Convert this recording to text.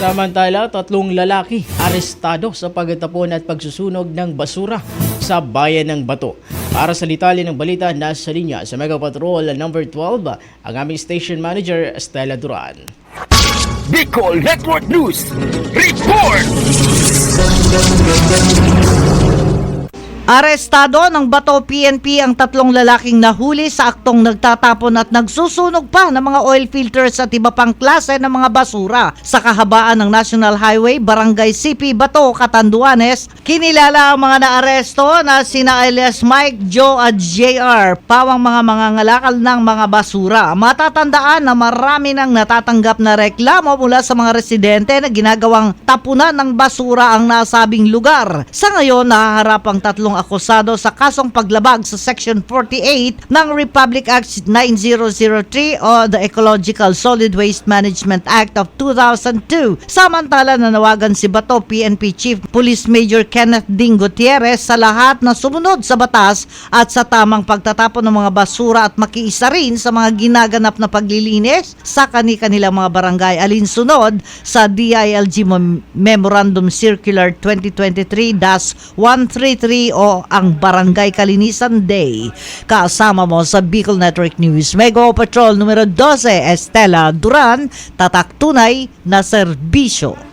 Samantala, 3 lalaki arestado sa pagtatapon at pagsusunog ng basura sa bayan ng Bato. Para sa detalye ng balita, nasa linya sa Mega Patrol number 12 ang aming station manager Stella Duran. Bicol Network News Report! Arestado ng Bato PNP ang 3 lalaking nahuli sa aktong nagtatapon at nagsusunog pa ng mga oil filters at iba pang klase ng mga basura sa kahabaan ng National Highway, Barangay CP, Bato, Catanduanes. Kinilala ang mga naaresto na sina alias Mike, Joe at JR, pawang mga mangangalakal ng mga basura. Matatandaan na marami nang natatanggap na reklamo mula sa mga residente na ginagawang tapunan ng basura ang nasabing lugar. Sa ngayon, nahaharap ang 3 akusado sa kasong paglabag sa Section 48 ng Republic Act 9003 o the Ecological Solid Waste Management Act of 2002. Samantala, nanawagan si Bato PNP Chief Police Major Kenneth Ding Gutierrez sa lahat na sumunod sa batas at sa tamang pagtatapon ng mga basura at makiisa rin sa mga ginaganap na paglilinis sa kani-kanilang mga barangay alinsunod sa DILG Memorandum Circular 2023-133 o ang Barangay Kalinisan Day. Kasama mo sa Bicol Network News Mega Patrol numero 12, Estela Duran, tatak tunay na serbisyo.